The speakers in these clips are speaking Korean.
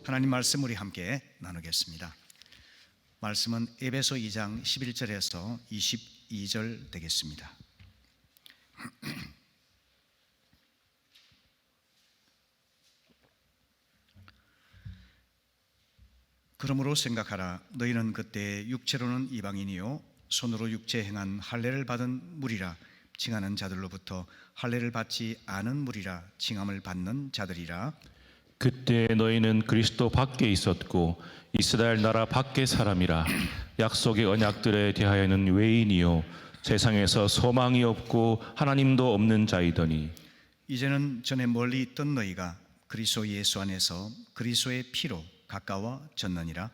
하나님 말씀 우리 함께 나누겠습니다. 말씀은 에베소 2장 11절에서 22절 되겠습니다. 그러므로 생각하라. 너희는 그때 육체로는 이방인이요 손으로 육체 행한 할례를 받은 무리라 칭하는 자들로부터 할례를 받지 않은 무리라 칭함을 받는 자들이라. 그때 너희는 그리스도 밖에 있었고 이스라엘 나라 밖의 사람이라. 약속의 언약들에 대하여는 외인이요 세상에서 소망이 없고 하나님도 없는 자이더니 이제는 전에 멀리 있던 너희가 그리스도 예수 안에서 그리스도의 피로 가까워졌느니라.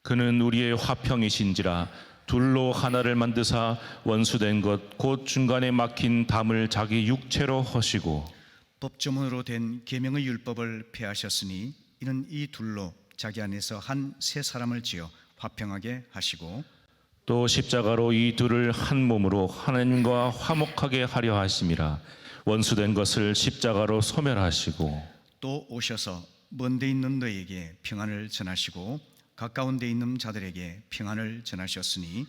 그는 우리의 화평이신지라. 둘로 하나를 만드사 원수된 것 곧 중간에 막힌 담을 자기 육체로 허시고 법조문으로 된 계명의 율법을 폐하셨으니 이는 이 둘로 자기 안에서 한 새 사람을 지어 화평하게 하시고 또 십자가로 이 둘을 한 몸으로 하나님과 화목하게 하려 하심이라. 원수된 것을 십자가로 소멸하시고 또 오셔서 먼 데 있는 너희에게 평안을 전하시고 가까운 데 있는 자들에게 평안을 전하셨으니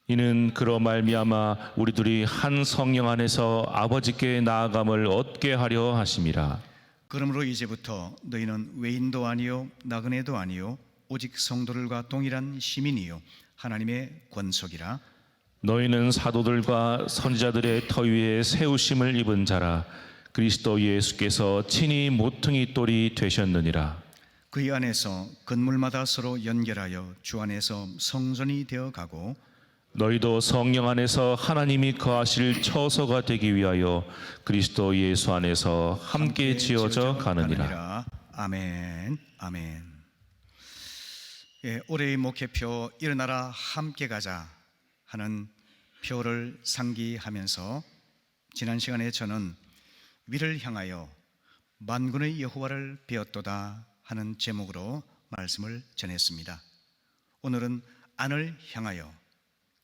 이는 그로 말미암아 우리 둘이 한 성령 안에서 아버지께 나아감을 얻게 하려 하심이라. 그러므로 이제부터 너희는 외인도 아니요 나그네도 아니요 오직 성도들과 동일한 시민이요 하나님의 권속이라. 너희는 사도들과 선지자들의 터 위에 세우심을 입은 자라. 그리스도 예수께서 친히 모퉁이 돌이 되셨느니라. 그의 안에서 건물마다 서로 연결하여 주 안에서 성전이 되어 가고 너희도 성령 안에서 하나님이 거하실 처소가 되기 위하여 그리스도 예수 안에서 함께 지어져 가느니라. 아멘. 아멘. 올해의 목회표 일어나라 함께 가자 하는 표를 상기하면서 지난 시간에 저는 위를 향하여 만군의 여호와를 배웠도다 하는 제목으로 말씀을 전했습니다. 오늘은 안을 향하여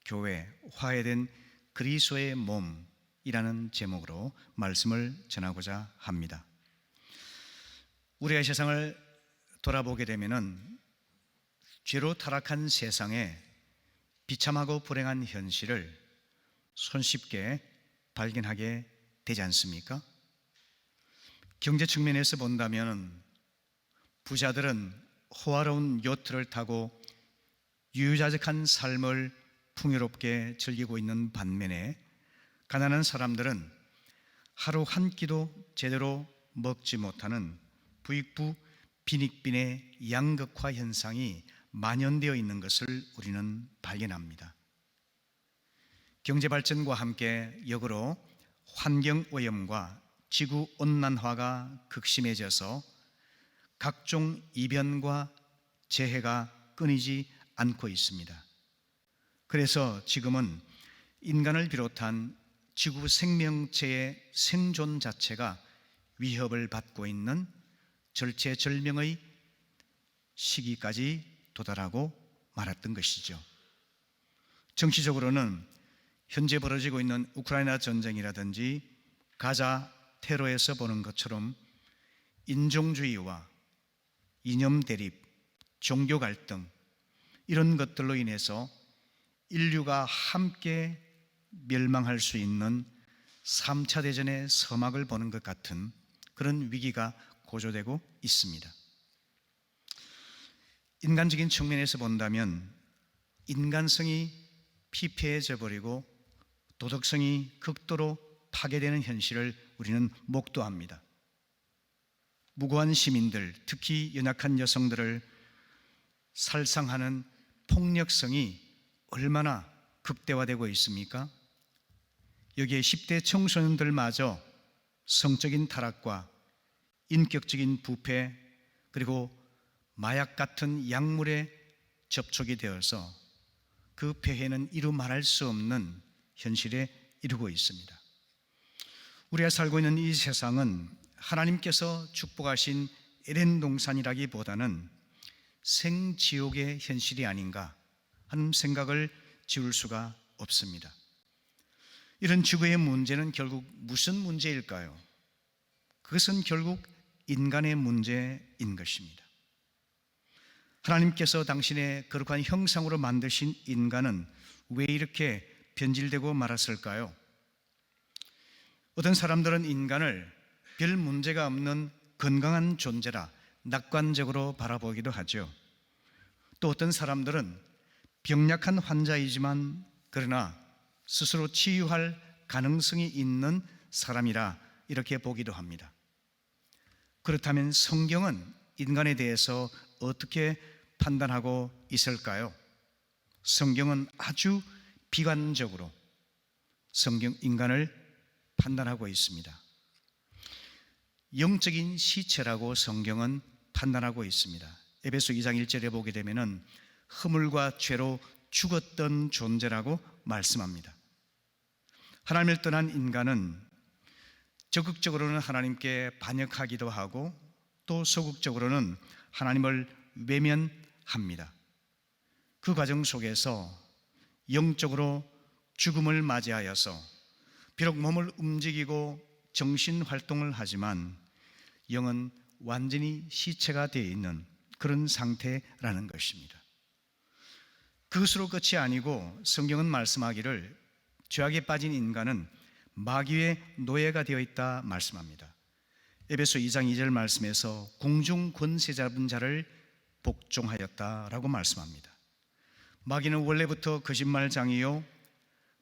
교회 화해된 그리스도의 몸이라는 제목으로 말씀을 전하고자 합니다. 우리가 세상을 돌아보게 되면은 죄로 타락한 세상에 비참하고 불행한 현실을 손쉽게 발견하게 되지 않습니까? 경제 측면에서 본다면 부자들은 호화로운 요트를 타고 유유자적한 삶을 풍요롭게 즐기고 있는 반면에 가난한 사람들은 하루 한 끼도 제대로 먹지 못하는 부익부 빈익빈의 양극화 현상이 만연되어 있는 것을 우리는 발견합니다. 경제 발전과 함께 역으로 환경오염과 지구온난화가 극심해져서 각종 이변과 재해가 끊이지 않고 있습니다. 그래서 지금은 인간을 비롯한 지구 생명체의 생존 자체가 위협을 받고 있는 절체절명의 시기까지 도달하고 말았던 것이죠. 정치적으로는 현재 벌어지고 있는 우크라이나 전쟁이라든지 가자 테러에서 보는 것처럼 인종주의와 이념 대립, 종교 갈등 이런 것들로 인해서 인류가 함께 멸망할 수 있는 3차 대전의 서막을 보는 것 같은 그런 위기가 고조되고 있습니다. 인간적인 측면에서 본다면 인간성이 피폐해져 버리고 도덕성이 극도로 파괴되는 현실을 우리는 목도합니다. 무고한 시민들, 특히 연약한 여성들을 살상하는 폭력성이 얼마나 극대화되고 있습니까? 여기에 10대 청소년들마저 성적인 타락과 인격적인 부패 그리고 마약 같은 약물에 접촉이 되어서 그 폐해는 이루 말할 수 없는 현실에 이르고 있습니다. 우리가 살고 있는 이 세상은 하나님께서 축복하신 에덴 동산이라기보다는 생지옥의 현실이 아닌가 하는 생각을 지울 수가 없습니다. 이런 지구의 문제는 결국 무슨 문제일까요? 그것은 결국 인간의 문제인 것입니다. 하나님께서 당신의 거룩한 형상으로 만드신 인간은 왜 이렇게 변질되고 말았을까요? 어떤 사람들은 인간을 별 문제가 없는 건강한 존재라 낙관적으로 바라보기도 하죠. 또 어떤 사람들은 병약한 환자이지만 그러나 스스로 치유할 가능성이 있는 사람이라 이렇게 보기도 합니다. 그렇다면 성경은 인간에 대해서 어떻게 판단하고 있을까요? 성경은 아주 비관적으로 인간을 판단하고 있습니다. 영적인 시체라고 성경은 판단하고 있습니다. 에베소 2장 1절에 보게 되면은 허물과 죄로 죽었던 존재라고 말씀합니다. 하나님을 떠난 인간은 적극적으로는 하나님께 반역하기도 하고 또 소극적으로는 하나님을 외면합니다. 그 과정 속에서 영적으로 죽음을 맞이하여서 비록 몸을 움직이고 정신 활동을 하지만 영은 완전히 시체가 되어 있는 그런 상태라는 것입니다. 그것으로 끝이 아니고 성경은 말씀하기를 죄악에 빠진 인간은 마귀의 노예가 되어 있다 말씀합니다. 에베소 2장 2절 말씀에서 공중 권세 잡은 자를 복종하였다라고 말씀합니다. 마귀는 원래부터 거짓말장이요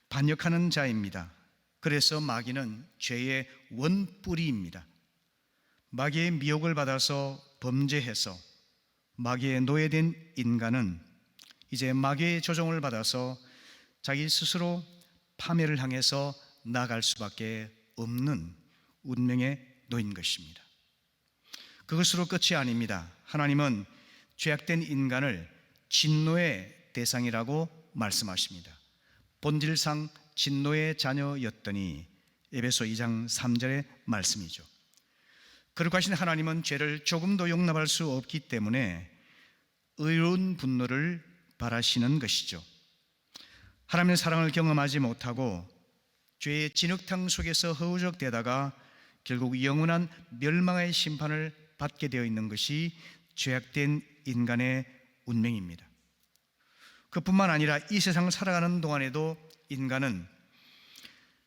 반역하는 자입니다. 그래서 마귀는 죄의 원뿌리입니다. 마귀의 미혹을 받아서 범죄해서 마귀의 노예된 인간은 이제 마귀의 조종을 받아서 자기 스스로 파멸을 향해서 나아갈 수밖에 없는 운명에 놓인 것입니다. 그것으로 끝이 아닙니다. 하나님은 죄악된 인간을 진노의 대상이라고 말씀하십니다. 본질상 진노의 자녀였더니 에베소 2장 3절의 말씀이죠. 거룩하신 하나님은 죄를 조금도 용납할 수 없기 때문에 의로운 분노를 바라시는 것이죠. 하나님의 사랑을 경험하지 못하고 죄의 진흙탕 속에서 허우적대다가 결국 영원한 멸망의 심판을 받게 되어 있는 것이 죄악된 인간의 운명입니다. 그뿐만 아니라 이 세상을 살아가는 동안에도 인간은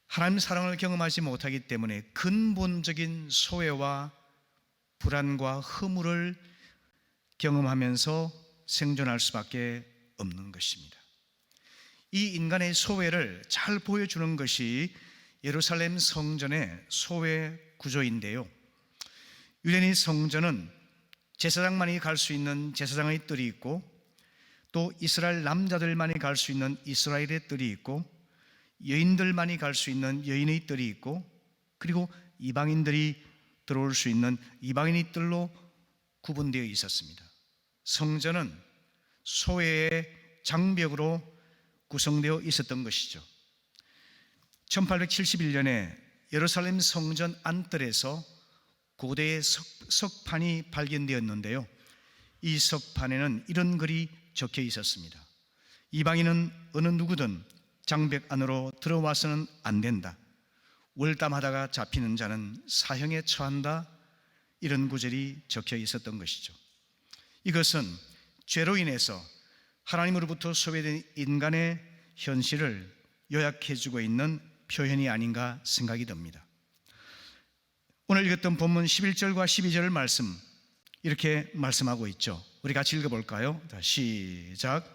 하나님의 사랑을 경험하지 못하기 때문에 근본적인 소외와 불안과 허물을 경험하면서 생존할 수밖에 없는 것입니다. 이 인간의 소외를 잘 보여주는 것이 예루살렘 성전의 소외 구조인데요. 유대인 성전은 제사장만이 갈 수 있는 제사장의 뜰이 있고 또 이스라엘 남자들만이 갈 수 있는 이스라엘의 뜰이 있고 여인들만이 갈 수 있는 여인의 뜰이 있고 그리고 이방인들이 들어올 수 있는 이방인의 뜰로 구분되어 있었습니다. 성전은 소외의 장벽으로 구성되어 있었던 것이죠. 1871년에 예루살렘 성전 안뜰에서 고대의 석판이 발견되었는데요. 이 석판에는 이런 글이 적혀 있었습니다. 이방인은 어느 누구든 장벽 안으로 들어와서는 안 된다. 월담하다가 잡히는 자는 사형에 처한다. 이런 구절이 적혀 있었던 것이죠. 이것은 죄로 인해서 하나님으로부터 소외된 인간의 현실을 요약해주고 있는 표현이 아닌가 생각이 듭니다. 오늘 읽었던 본문 11절과 12절 말씀 이렇게 말씀하고 있죠. 우리 같이 읽어볼까요? 시작.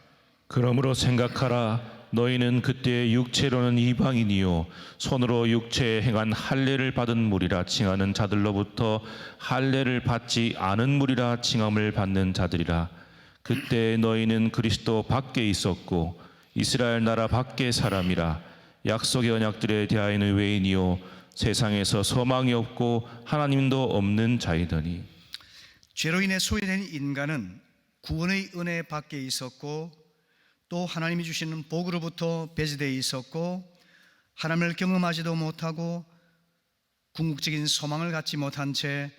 그러므로 생각하라. 너희는 그때 육체로는 이방인이요 손으로 육체에 행한 할례를 받은 무리라 칭하는 자들로부터 할례를 받지 않은 무리라 칭함을 받는 자들이라. 그때 너희는 그리스도 밖에 있었고 이스라엘 나라 밖의 사람이라. 약속의 언약들에 대하여는 외인이요 세상에서 소망이 없고 하나님도 없는 자이더니. 죄로 인해 소외된 인간은 구원의 은혜 밖에 있었고 또 하나님이 주시는 복으로부터 배제되어 있었고 하나님을 경험하지도 못하고 궁극적인 소망을 갖지 못한 채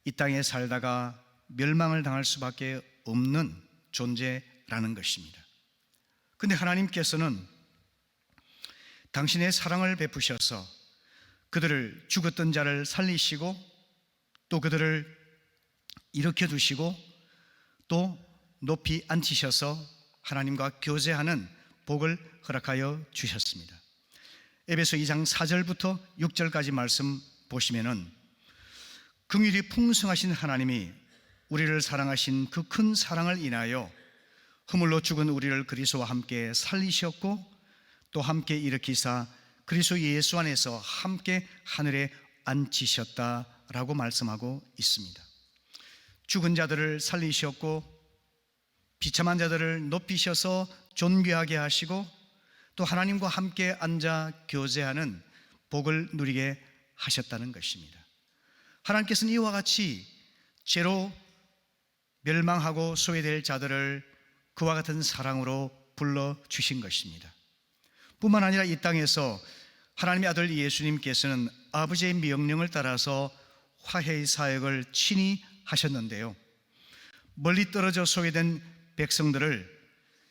이 땅에 살다가 멸망을 당할 수밖에 없는 존재라는 것입니다. 그런데 하나님께서는 당신의 사랑을 베푸셔서 그들을 죽었던 자를 살리시고 또 그들을 일으켜 두시고 또 높이 앉히셔서 하나님과 교제하는 복을 허락하여 주셨습니다. 에베소 2장 4절부터 6절까지 말씀 보시면은 긍휼이 풍성하신 하나님이 우리를 사랑하신 그 큰 사랑을 인하여 허물로 죽은 우리를 그리스도와 함께 살리셨고 또 함께 일으키사 그리스도 예수 안에서 함께 하늘에 앉히셨다라고 말씀하고 있습니다. 죽은 자들을 살리셨고 비참한 자들을 높이셔서 존귀하게 하시고 또 하나님과 함께 앉아 교제하는 복을 누리게 하셨다는 것입니다. 하나님께서는 이와 같이 죄로 멸망하고 소외될 자들을 그와 같은 사랑으로 불러주신 것입니다. 뿐만 아니라 이 땅에서 하나님의 아들 예수님께서는 아버지의 명령을 따라서 화해의 사역을 친히 하셨는데요, 멀리 떨어져 소외된 백성들을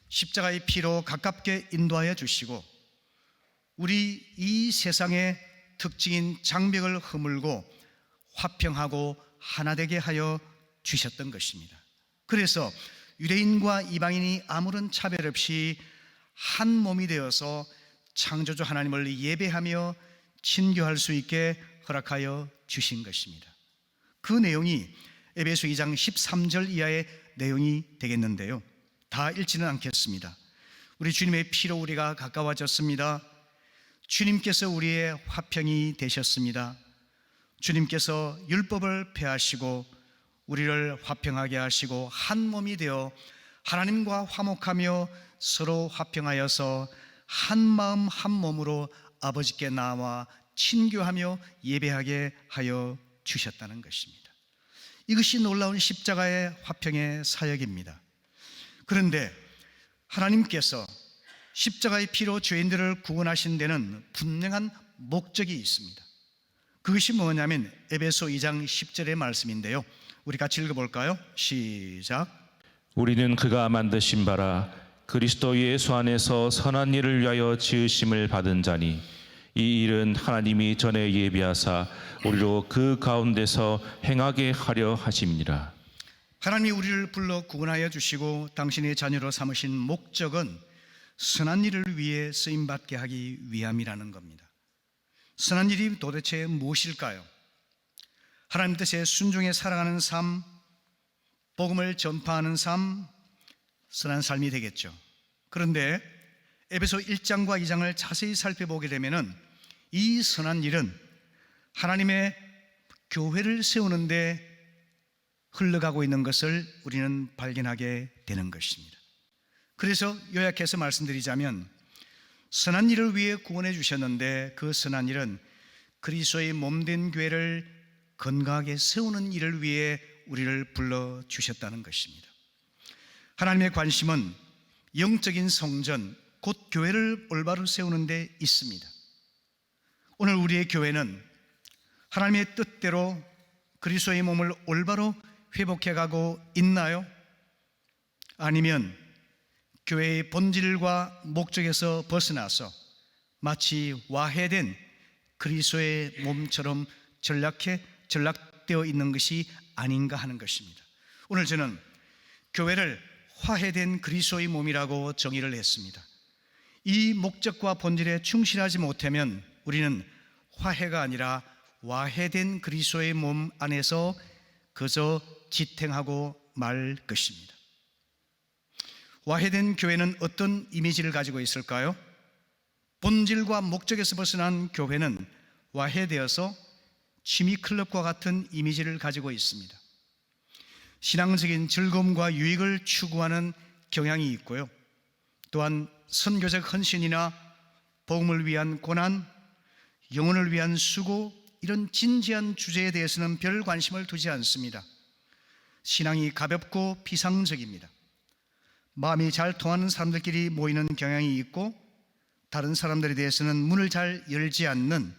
십자가의 피로 가깝게 인도하여 주시고 우리 이 세상의 특징인 장벽을 허물고 화평하고 하나 되게 하여 주셨던 것입니다. 그래서 유대인과 이방인이 아무런 차별 없이 한 몸이 되어서 창조주 하나님을 예배하며 친교할 수 있게 허락하여 주신 것입니다. 그 내용이 에베소 2장 13절 이하의 내용이 되겠는데요, 다 읽지는 않겠습니다. 우리 주님의 피로 우리가 가까워졌습니다. 주님께서 우리의 화평이 되셨습니다. 주님께서 율법을 폐하시고 우리를 화평하게 하시고 한 몸이 되어 하나님과 화목하며 서로 화평하여서 한 마음 한 몸으로 아버지께 나와 친교하며 예배하게 하여 주셨다는 것입니다. 이것이 놀라운 십자가의 화평의 사역입니다. 그런데 하나님께서 십자가의 피로 죄인들을 구원하신 데는 분명한 목적이 있습니다. 그것이 뭐냐면 에베소 2장 10절의 말씀인데요, 우리 같이 읽어볼까요? 시작. 우리는 그가 만드신 바라 그리스도 예수 안에서 선한 일을 위하여 지으심을 받은 자니 이 일은 하나님이 전에 예비하사 우리로 그 가운데서 행하게 하려 하심이니라. 하나님이 우리를 불러 구원하여 주시고 당신의 자녀로 삼으신 목적은 선한 일을 위해 쓰임받게 하기 위함이라는 겁니다. 선한 일이 도대체 무엇일까요? 하나님 뜻에 순종해 살아가는 삶, 복음을 전파하는 삶, 선한 삶이 되겠죠. 그런데 에베소 1장과 2장을 자세히 살펴보게 되면 이 선한 일은 하나님의 교회를 세우는데 흘러가고 있는 것을 우리는 발견하게 되는 것입니다. 그래서 요약해서 말씀드리자면 선한 일을 위해 구원해 주셨는데 그 선한 일은 그리스도의 몸된 교회를 건강하게 세우는 일을 위해 우리를 불러주셨다는 것입니다. 하나님의 관심은 영적인 성전, 곧 교회를 올바로 세우는 데 있습니다. 오늘 우리의 교회는 하나님의 뜻대로 그리스도의 몸을 올바로 회복해가고 있나요? 아니면 교회의 본질과 목적에서 벗어나서 마치 와해된 그리스도의 몸처럼 전락되어 있는 것이 아닌가 하는 것입니다. 오늘 저는 교회를 화해된 그리스도의 몸이라고 정의를 했습니다. 이 목적과 본질에 충실하지 못하면 우리는 화해가 아니라 와해된 그리스도의 몸 안에서 그저 지탱하고 말 것입니다. 와해된 교회는 어떤 이미지를 가지고 있을까요? 본질과 목적에서 벗어난 교회는 와해되어서 취미클럽과 같은 이미지를 가지고 있습니다. 신앙적인 즐거움과 유익을 추구하는 경향이 있고요, 또한 선교적 헌신이나 복음을 위한 고난, 영혼을 위한 수고, 이런 진지한 주제에 대해서는 별 관심을 두지 않습니다. 신앙이 가볍고 피상적입니다. 마음이 잘 통하는 사람들끼리 모이는 경향이 있고 다른 사람들에 대해서는 문을 잘 열지 않는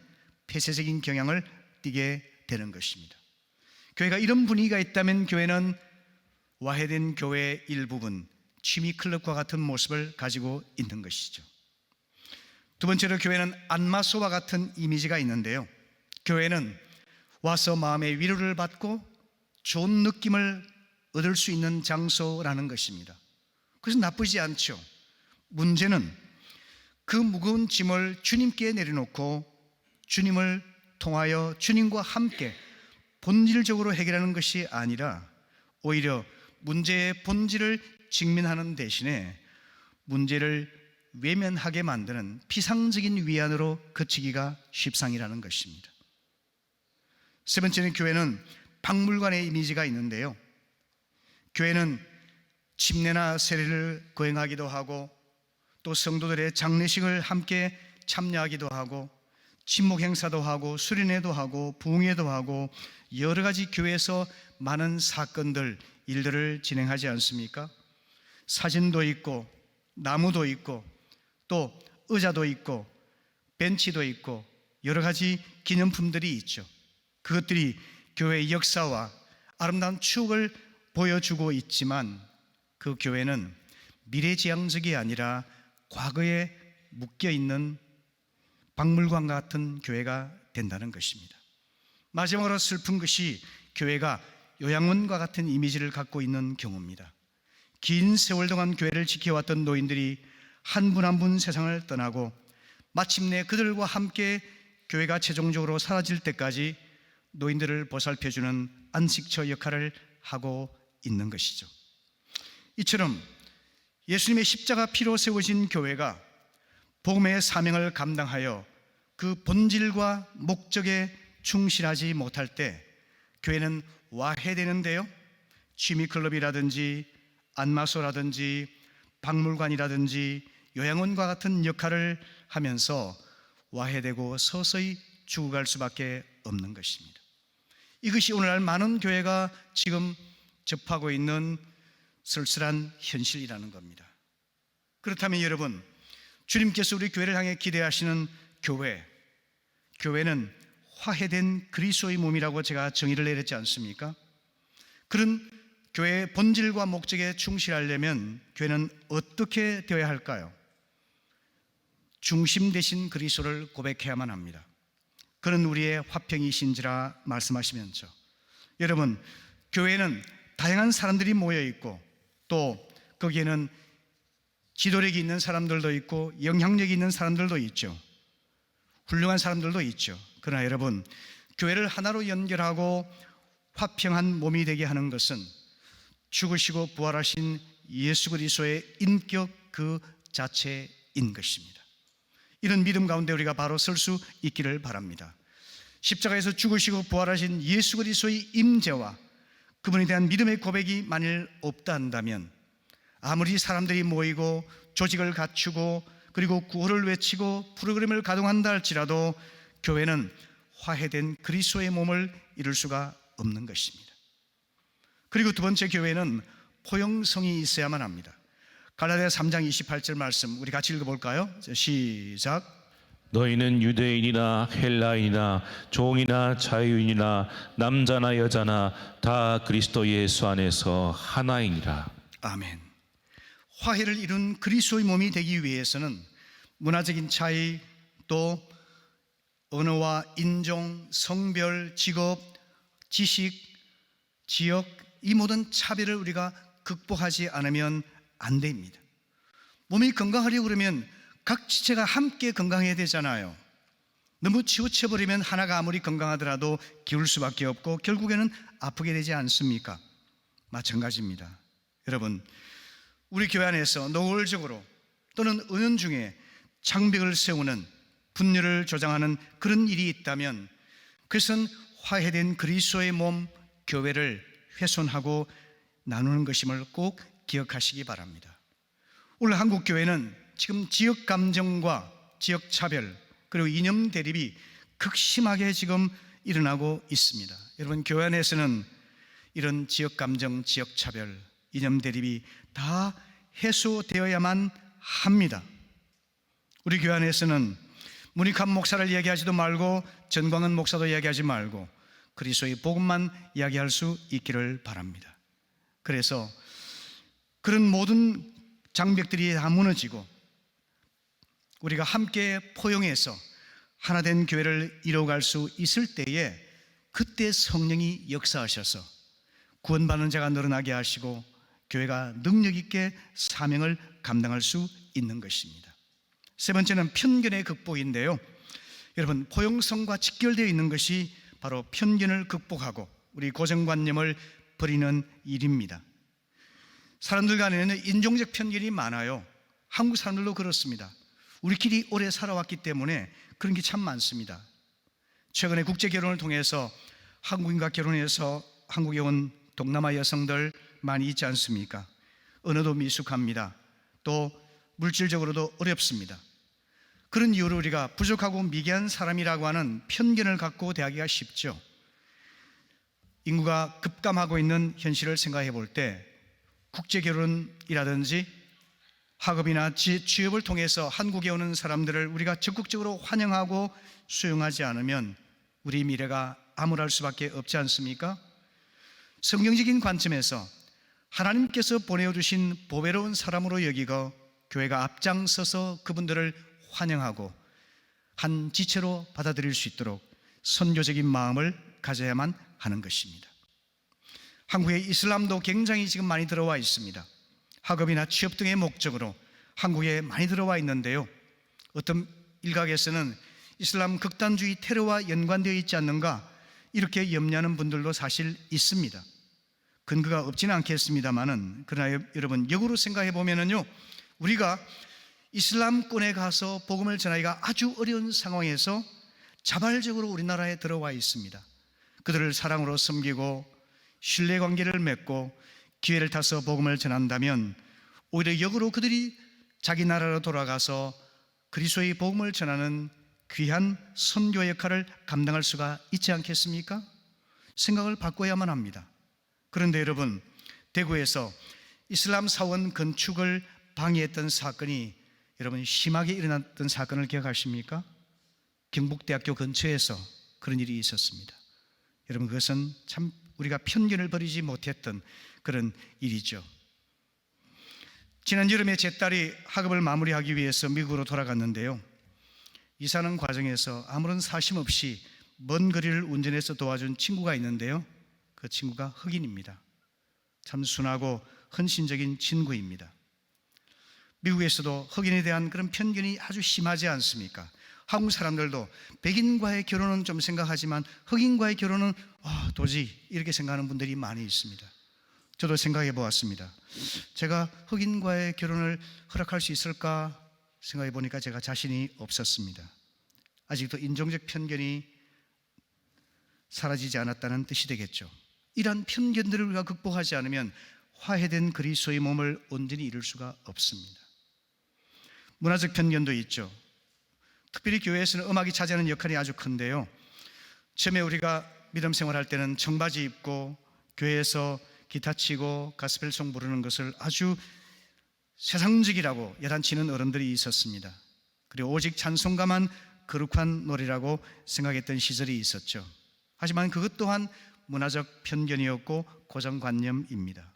폐쇄적인 경향을 띠게 되는 것입니다. 교회가 이런 분위기가 있다면 교회는 와해된 교회의 일부분, 취미클럽과 같은 모습을 가지고 있는 것이죠. 두 번째로 교회는 안마소와 같은 이미지가 있는데요, 교회는 와서 마음의 위로를 받고 좋은 느낌을 얻을 수 있는 장소라는 것입니다. 그래서 나쁘지 않죠. 문제는 그 무거운 짐을 주님께 내려놓고 주님을 통하여 주님과 함께 본질적으로 해결하는 것이 아니라 오히려 문제의 본질을 직면하는 대신에 문제를 외면하게 만드는 피상적인 위안으로 그치기가 십상이라는 것입니다. 세 번째는 교회는 박물관의 이미지가 있는데요, 교회는 침례나 세례를 거행하기도 하고 또 성도들의 장례식을 함께 참여하기도 하고 침묵 행사도 하고 수련회도 하고 부흥회도 하고 여러 가지 교회에서 많은 사건들, 일들을 진행하지 않습니까? 사진도 있고 나무도 있고 또 의자도 있고 벤치도 있고 여러 가지 기념품들이 있죠. 그것들이 교회의 역사와 아름다운 추억을 보여주고 있지만 그 교회는 미래지향적이 아니라 과거에 묶여있는 박물관 같은 교회가 된다는 것입니다. 마지막으로 슬픈 것이 교회가 요양원과 같은 이미지를 갖고 있는 경우입니다. 긴 세월 동안 교회를 지켜왔던 노인들이 한 분 한 분 세상을 떠나고 마침내 그들과 함께 교회가 최종적으로 사라질 때까지 노인들을 보살펴주는 안식처 역할을 하고 있는 것이죠. 이처럼 예수님의 십자가 피로 세워진 교회가 복음의 사명을 감당하여 그 본질과 목적에 충실하지 못할 때 교회는 와해되는데요, 취미클럽이라든지 안마소라든지 박물관이라든지 요양원과 같은 역할을 하면서 와해되고 서서히 죽어갈 수밖에 없는 것입니다. 이것이 오늘날 많은 교회가 지금 접하고 있는 쓸쓸한 현실이라는 겁니다. 그렇다면 여러분, 주님께서 우리 교회를 향해 기대하시는 교회는 화해된 그리스도의 몸이라고 제가 정의를 내렸지 않습니까? 그런 교회의 본질과 목적에 충실하려면 교회는 어떻게 되어야 할까요? 중심 되신 그리스도를 고백해야만 합니다. 그는 우리의 화평이신지라 말씀하시면서, 여러분, 교회는 다양한 사람들이 모여 있고 또 거기에는 지도력이 있는 사람들도 있고 영향력이 있는 사람들도 있죠. 훌륭한 사람들도 있죠. 그러나 여러분, 교회를 하나로 연결하고 화평한 몸이 되게 하는 것은 죽으시고 부활하신 예수 그리스도의 인격 그 자체인 것입니다. 이런 믿음 가운데 우리가 바로 설 수 있기를 바랍니다. 십자가에서 죽으시고 부활하신 예수 그리스도의 임재와 그분에 대한 믿음의 고백이 만일 없다 한다면 아무리 사람들이 모이고 조직을 갖추고 그리고 구호를 외치고 프로그램을 가동한다 할지라도 교회는 화해된 그리스도의 몸을 이룰 수가 없는 것입니다. 그리고 두 번째, 교회는 포용성이 있어야만 합니다. 갈라디아 3장 28절 말씀 우리 같이 읽어볼까요? 시작. 너희는 유대인이나 헬라인이나 종이나 자유인이나 남자나 여자나 다 그리스도 예수 안에서 하나이니라. 아멘. 화해를 이룬 그리스도의 몸이 되기 위해서는 문화적인 차이, 또 언어와 인종, 성별, 직업, 지식, 지역, 이 모든 차별을 우리가 극복하지 않으면 안 됩니다. 몸이 건강하려고 그러면 각 지체가 함께 건강해야 되잖아요. 너무 치우쳐버리면 하나가 아무리 건강하더라도 기울 수밖에 없고 결국에는 아프게 되지 않습니까? 마찬가지입니다. 여러분, 우리 교회 안에서 노골적으로 또는 은연중에 장벽을 세우는, 분열을 조장하는 그런 일이 있다면 그것은 화해된 그리스도의 몸 교회를 훼손하고 나누는 것임을 꼭 기억하시기 바랍니다. 오늘 한국 교회는 지금 지역 감정과 지역 차별 그리고 이념 대립이 극심하게 지금 일어나고 있습니다. 여러분, 교회 안에서는 이런 지역 감정, 지역 차별, 이념 대립이 다 해소되어야만 합니다. 우리 교회 안에서는 문익환 목사를 이야기하지도 말고 전광은 목사도 이야기하지 말고 그리스도의 복음만 이야기할 수 있기를 바랍니다. 그래서 그런 모든 장벽들이 다 무너지고 우리가 함께 포용해서 하나된 교회를 이뤄갈 수 있을 때에 그때 성령이 역사하셔서 구원받는 자가 늘어나게 하시고 교회가 능력 있게 사명을 감당할 수 있는 것입니다. 세 번째는 편견의 극복인데요. 여러분, 포용성과 직결되어 있는 것이 바로 편견을 극복하고 우리 고정관념을 버리는 일입니다. 사람들 간에는 인종적 편견이 많아요. 한국 사람들도 그렇습니다. 우리끼리 오래 살아왔기 때문에 그런 게 참 많습니다. 최근에 국제결혼을 통해서 한국인과 결혼해서 한국에 온 동남아 여성들 많이 있지 않습니까? 언어도 미숙합니다. 또 물질적으로도 어렵습니다. 그런 이유로 우리가 부족하고 미개한 사람이라고 하는 편견을 갖고 대하기가 쉽죠. 인구가 급감하고 있는 현실을 생각해 볼 때 국제결혼이라든지 학업이나 취업을 통해서 한국에 오는 사람들을 우리가 적극적으로 환영하고 수용하지 않으면 우리 미래가 암울할 수밖에 없지 않습니까? 성경적인 관점에서 하나님께서 보내주신 보배로운 사람으로 여기고 교회가 앞장서서 그분들을 환영하고 한 지체로 받아들일 수 있도록 선교적인 마음을 가져야만 하는 것입니다. 한국에 이슬람도 굉장히 지금 많이 들어와 있습니다. 학업이나 취업 등의 목적으로 한국에 많이 들어와 있는데요, 어떤 일각에서는 이슬람 극단주의 테러와 연관되어 있지 않는가 이렇게 염려하는 분들도 사실 있습니다. 근거가 없지는 않겠습니다만은, 그러나 여러분 역으로 생각해 보면은요, 우리가 이슬람권에 가서 복음을 전하기가 아주 어려운 상황에서 자발적으로 우리나라에 들어와 있습니다. 그들을 사랑으로 섬기고 신뢰관계를 맺고 기회를 타서 복음을 전한다면 오히려 역으로 그들이 자기 나라로 돌아가서 그리스도의 복음을 전하는 귀한 선교 역할을 감당할 수가 있지 않겠습니까? 생각을 바꿔야만 합니다. 그런데 여러분, 대구에서 이슬람 사원 건축을 방해했던 사건이 여러분 심하게 일어났던 사건을 기억하십니까? 경북대학교 근처에서 그런 일이 있었습니다. 여러분, 그것은 참 우리가 편견을 버리지 못했던 그런 일이죠. 지난 여름에 제 딸이 학업을 마무리하기 위해서 미국으로 돌아갔는데요, 이사하는 과정에서 아무런 사심 없이 먼 거리를 운전해서 도와준 친구가 있는데요, 그 친구가 흑인입니다. 참 순하고 헌신적인 친구입니다. 미국에서도 흑인에 대한 그런 편견이 아주 심하지 않습니까? 한국 사람들도 백인과의 결혼은 좀 생각하지만 흑인과의 결혼은 도저히 이렇게 생각하는 분들이 많이 있습니다. 저도 생각해 보았습니다. 제가 흑인과의 결혼을 허락할 수 있을까 생각해 보니까 제가 자신이 없었습니다. 아직도 인종적 편견이 사라지지 않았다는 뜻이 되겠죠. 이러한 편견들을 우리가 극복하지 않으면 화해된 그리스도의 몸을 온전히 이룰 수가 없습니다. 문화적 편견도 있죠. 특별히 교회에서는 음악이 차지하는 역할이 아주 큰데요, 처음에 우리가 믿음 생활할 때는 청바지 입고 교회에서 기타 치고 가스펠송 부르는 것을 아주 세상적이라고 야단치는 어른들이 있었습니다. 그리고 오직 찬송가만 거룩한 노래라고 생각했던 시절이 있었죠. 하지만 그것 또한 문화적 편견이었고 고정관념입니다.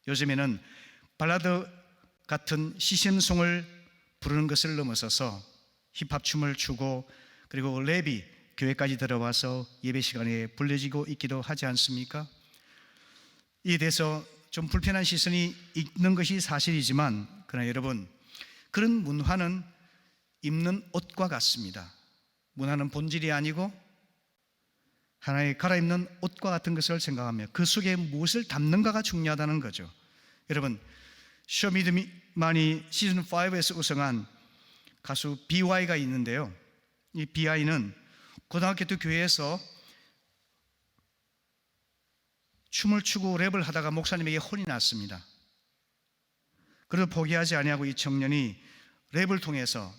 요즘에는 발라드 같은 CCM송을 부르는 것을 넘어서서 힙합 춤을 추고 그리고 랩이 교회까지 들어와서 예배 시간에 불려지고 있기도 하지 않습니까? 이에 대해서 좀 불편한 시선이 있는 것이 사실이지만, 그러나 여러분, 그런 문화는 입는 옷과 같습니다. 문화는 본질이 아니고 하나의 갈아입는 옷과 같은 것을 생각하며 그 속에 무엇을 담는가가 중요하다는 거죠. 여러분, 쇼미더머니 시즌5에서 우승한 가수 BY가 있는데요, 이 BY는 고등학교 때 교회에서 춤을 추고 랩을 하다가 목사님에게 혼이 났습니다. 그래도 포기하지 아니하고 이 청년이 랩을 통해서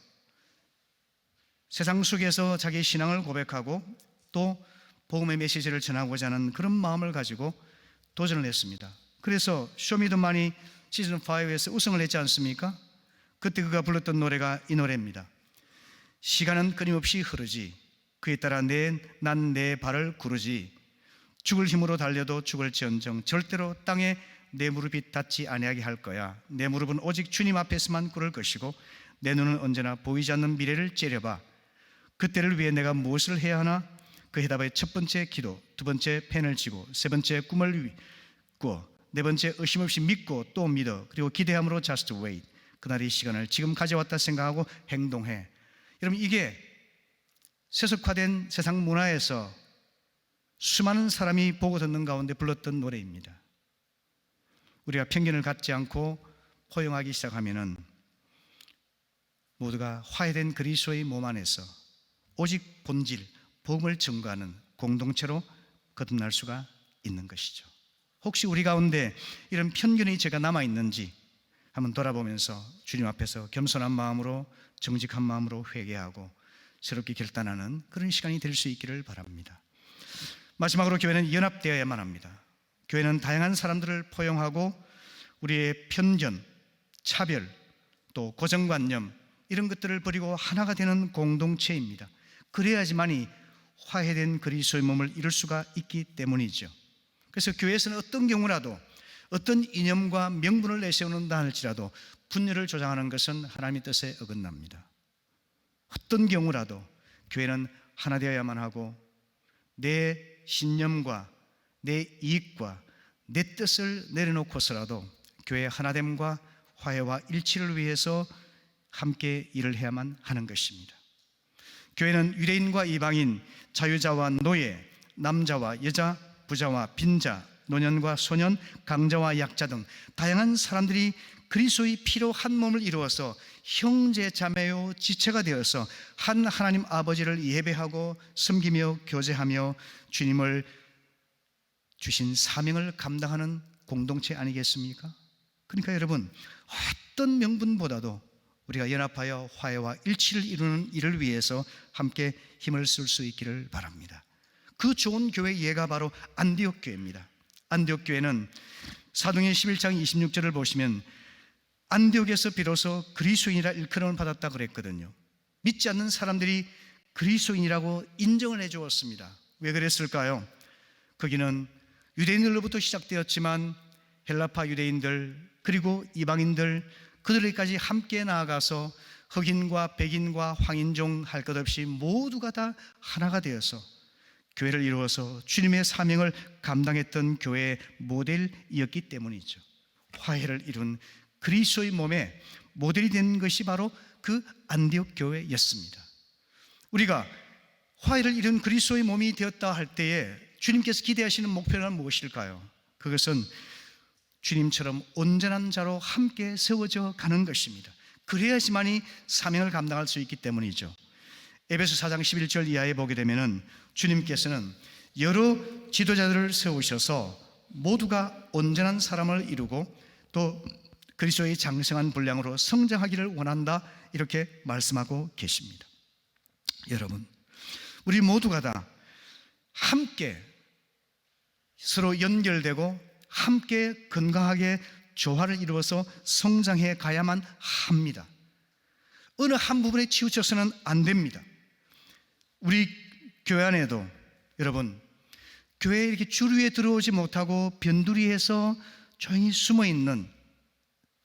세상 속에서 자기의 신앙을 고백하고 또 복음의 메시지를 전하고자 하는 그런 마음을 가지고 도전을 했습니다. 그래서 쇼미더머니 시즌5에서 우승을 했지 않습니까? 그때 그가 불렀던 노래가 이 노래입니다. 시간은 끊임없이 흐르지, 그에 따라 난 내 발을 구르지, 죽을 힘으로 달려도 죽을지언정 절대로 땅에 내 무릎이 닿지 아니하게 할 거야. 내 무릎은 오직 주님 앞에서만 꿇을 것이고 내 눈은 언제나 보이지 않는 미래를 째려봐. 그때를 위해 내가 무엇을 해야 하나? 그 해답의 첫 번째 기도, 두 번째 펜을 쥐고 세 번째 꿈을 네 번째, 의심 없이 믿고 또 믿어. 그리고 기대함으로 just wait. 그날의 시간을 지금 가져왔다 생각하고 행동해. 여러분, 이게 세속화된 세상 문화에서 수많은 사람이 보고 듣는 가운데 불렀던 노래입니다. 우리가 편견을 갖지 않고 포용하기 시작하면은 모두가 화해된 그리스도의 몸 안에서 오직 본질, 복음을 증거하는 공동체로 거듭날 수가 있는 것이죠. 혹시 우리 가운데 이런 편견의 죄가 남아있는지 한번 돌아보면서 주님 앞에서 겸손한 마음으로, 정직한 마음으로 회개하고 새롭게 결단하는 그런 시간이 될 수 있기를 바랍니다. 마지막으로 교회는 연합되어야만 합니다. 교회는 다양한 사람들을 포용하고 우리의 편견, 차별, 또 고정관념 이런 것들을 버리고 하나가 되는 공동체입니다. 그래야지만이 화해된 그리스도의 몸을 이룰 수가 있기 때문이죠. 그래서 교회에서는 어떤 경우라도 어떤 이념과 명분을 내세우는다 할지라도 분열을 조장하는 것은 하나님의 뜻에 어긋납니다. 어떤 경우라도 교회는 하나 되어야만 하고 내 신념과 내 이익과 내 뜻을 내려놓고서라도 교회의 하나됨과 화해와 일치를 위해서 함께 일을 해야만 하는 것입니다. 교회는 유대인과 이방인, 자유자와 노예, 남자와 여자, 부자와 빈자, 노년과 소년, 강자와 약자 등 다양한 사람들이 그리스도의 피로 한 몸을 이루어서 형제 자매요 지체가 되어서 한 하나님 아버지를 예배하고 섬기며 교제하며 주님을 주신 사명을 감당하는 공동체 아니겠습니까? 그러니까 여러분, 어떤 명분보다도 우리가 연합하여 화해와 일치를 이루는 일을 위해서 함께 힘을 쓸 수 있기를 바랍니다. 그 좋은 교회 예가 바로 안디옥 교회입니다. 안디옥 교회는 사도행전 11장 26절을 보시면 안디옥에서 비로소 그리스도인이라 일컬음을 받았다 그랬거든요. 믿지 않는 사람들이 그리스도인이라고 인정을 해 주었습니다. 왜 그랬을까요? 거기는 유대인들로부터 시작되었지만 헬라파 유대인들 그리고 이방인들 그들에게까지 함께 나아가서 흑인과 백인과 황인종 할 것 없이 모두가 다 하나가 되어서 교회를 이루어서 주님의 사명을 감당했던 교회의 모델이었기 때문이죠. 화해를 이룬 그리스도의 몸에 모델이 된 것이 바로 그 안디옥 교회였습니다. 우리가 화해를 이룬 그리스도의 몸이 되었다 할 때에 주님께서 기대하시는 목표는 무엇일까요? 그것은 주님처럼 온전한 자로 함께 세워져 가는 것입니다. 그래야지만이 사명을 감당할 수 있기 때문이죠. 에베소 4장 11절 이하에 보게 되면은 주님께서는 여러 지도자들을 세우셔서 모두가 온전한 사람을 이루고 또 그리스도의 장성한 분량으로 성장하기를 원한다 이렇게 말씀하고 계십니다. 여러분, 우리 모두가 다 함께 서로 연결되고 함께 건강하게 조화를 이루어서 성장해 가야만 합니다. 어느 한 부분에 치우쳐서는 안 됩니다. 우리 교회 안에도 여러분, 교회에 이렇게 주류에 들어오지 못하고 변두리에서 조용히 숨어있는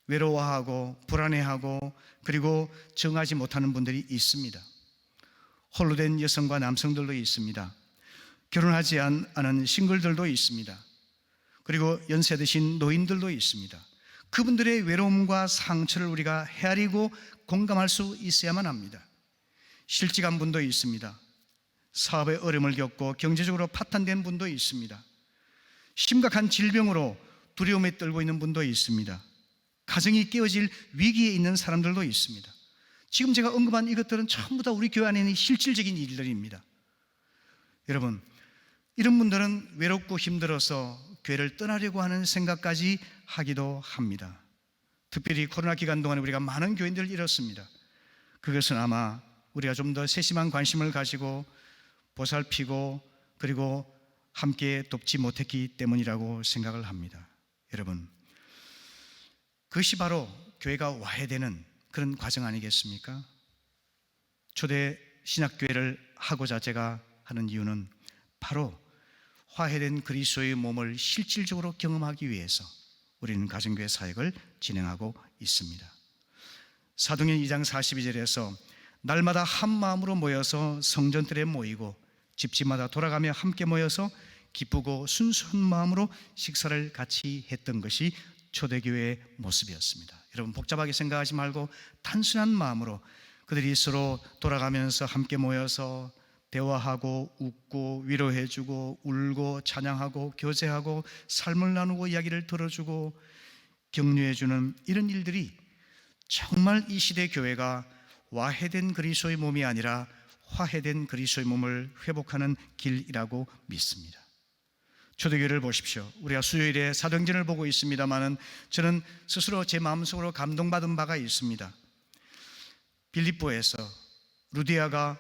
외로워하고 불안해하고 그리고 정하지 못하는 분들이 있습니다. 홀로 된 여성과 남성들도 있습니다. 결혼하지 않은 싱글들도 있습니다. 그리고 연세 드신 노인들도 있습니다. 그분들의 외로움과 상처를 우리가 헤아리고 공감할 수 있어야만 합니다. 실직한 분도 있습니다. 사업의 어려움을 겪고 경제적으로 파탄된 분도 있습니다. 심각한 질병으로 두려움에 떨고 있는 분도 있습니다. 가정이 깨어질 위기에 있는 사람들도 있습니다. 지금 제가 언급한 이것들은 전부 다 우리 교회 안에 있는 실질적인 일들입니다. 여러분, 이런 분들은 외롭고 힘들어서 교회를 떠나려고 하는 생각까지 하기도 합니다. 특별히 코로나 기간 동안에 우리가 많은 교인들을 잃었습니다. 그것은 아마 우리가 좀 더 세심한 관심을 가지고 보살피고 그리고 함께 돕지 못했기 때문이라고 생각을 합니다. 여러분, 그것이 바로 교회가 와야 되는 그런 과정 아니겠습니까? 초대 신약교회를 하고자 제가 하는 이유는 바로 화해된 그리스도의 몸을 실질적으로 경험하기 위해서 우리는 가정교회 사역을 진행하고 있습니다. 사도행전 2장 42절에서 날마다 한 마음으로 모여서 성전들에 모이고 집집마다 돌아가며 함께 모여서 기쁘고 순수한 마음으로 식사를 같이 했던 것이 초대교회의 모습이었습니다. 여러분, 복잡하게 생각하지 말고 단순한 마음으로 그들이 서로 돌아가면서 함께 모여서 대화하고 웃고 위로해주고 울고 찬양하고 교제하고 삶을 나누고 이야기를 들어주고 격려해주는 이런 일들이 정말 이 시대 교회가 와해된 그리스도의 몸이 아니라 화해된 그리스도의 몸을 회복하는 길이라고 믿습니다. 초대교회를 보십시오. 우리가 수요일에 사도행전을 보고 있습니다마는 저는 스스로 제 마음속으로 감동받은 바가 있습니다. 빌립보에서 루디아가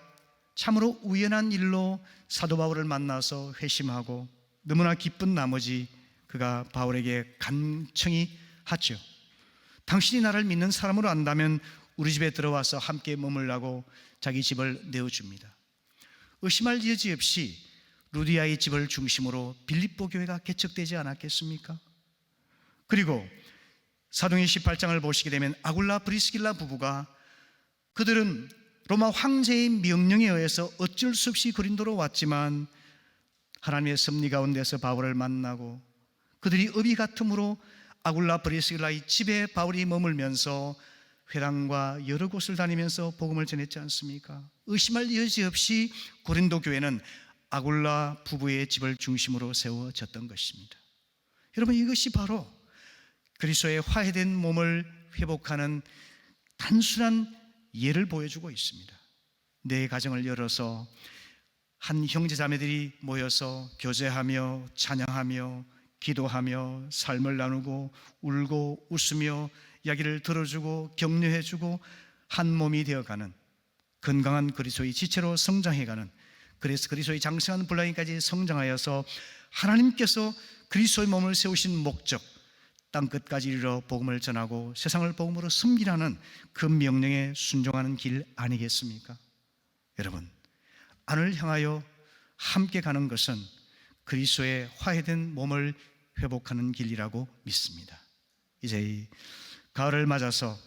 참으로 우연한 일로 사도 바울을 만나서 회심하고 너무나 기쁜 나머지 그가 바울에게 간청히 하죠. 당신이 나를 믿는 사람으로 안다면 우리 집에 들어와서 함께 머물라고 자기 집을 내어줍니다. 의심할 여지 없이 루디아의 집을 중심으로 빌립보 교회가 개척되지 않았겠습니까? 그리고 사도행전 18장을 보시게 되면 아굴라 브리스길라 부부가 그들은 로마 황제의 명령에 의해서 어쩔 수 없이 고린도로 왔지만 하나님의 섭리 가운데서 바울을 만나고 그들이 업이 같음으로 아굴라 브리스길라의 집에 바울이 머물면서 회당과 여러 곳을 다니면서 복음을 전했지 않습니까? 의심할 여지 없이 고린도 교회는 아굴라 부부의 집을 중심으로 세워졌던 것입니다. 여러분, 이것이 바로 그리스도의 화해된 몸을 회복하는 단순한 예를 보여주고 있습니다. 내 가정을 열어서 한 형제자매들이 모여서 교제하며 찬양하며 기도하며 삶을 나누고 울고 웃으며 이야기를 들어주고 격려해주고 한 몸이 되어가는 건강한 그리스도의 지체로 성장해가는, 그래서 그리스도의 장성한 분량까지 성장하여서 하나님께서 그리스도의 몸을 세우신 목적, 땅끝까지 이르러 복음을 전하고 세상을 복음으로 섬기라는 그 명령에 순종하는 길 아니겠습니까? 여러분, 안을 향하여 함께 가는 것은 그리스도의 화해된 몸을 회복하는 길이라고 믿습니다. 이제 이 가을을 맞아서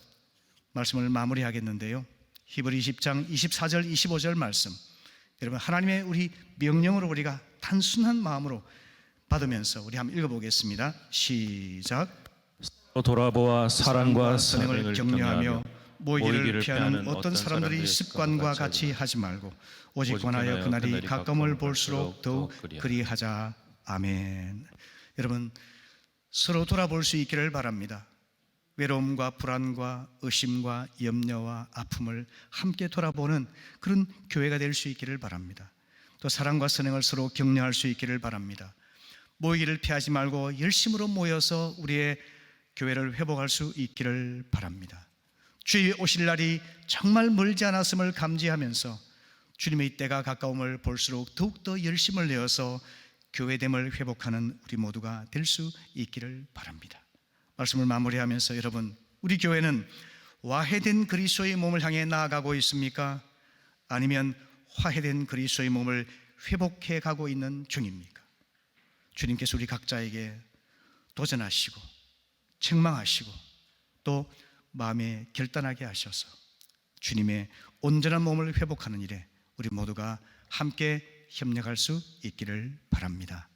말씀을 마무리하겠는데요, 히브리 20장 24절 25절 말씀, 여러분, 하나님의 우리 명령으로 우리가 단순한 마음으로 받으면서 우리 한번 읽어보겠습니다. 시작. 돌아보아 사랑과 선행을 사랑을 격려하며 모이기를 모이기를 피하는 어떤 사람들이 습관과 같이 하지 말고 오직 권하여 그날이 가까움을 볼수록 더욱 그리하자. 아멘. 여러분, 서로 돌아볼 수 있기를 바랍니다. 외로움과 불안과 의심과 염려와 아픔을 함께 돌아보는 그런 교회가 될 수 있기를 바랍니다. 또 사랑과 선행을 서로 격려할 수 있기를 바랍니다. 모이기를 피하지 말고 열심으로 모여서 우리의 교회를 회복할 수 있기를 바랍니다. 주의 오실 날이 정말 멀지 않았음을 감지하면서 주님의 때가 가까움을 볼수록 더욱더 열심을 내어서 교회됨을 회복하는 우리 모두가 될 수 있기를 바랍니다. 말씀을 마무리하면서 여러분, 우리 교회는 화해된 그리스도의 몸을 향해 나아가고 있습니까? 아니면 화해된 그리스도의 몸을 회복해 가고 있는 중입니까? 주님께서 우리 각자에게 도전하시고 책망하시고 또 마음에 결단하게 하셔서 주님의 온전한 몸을 회복하는 일에 우리 모두가 함께 협력할 수 있기를 바랍니다.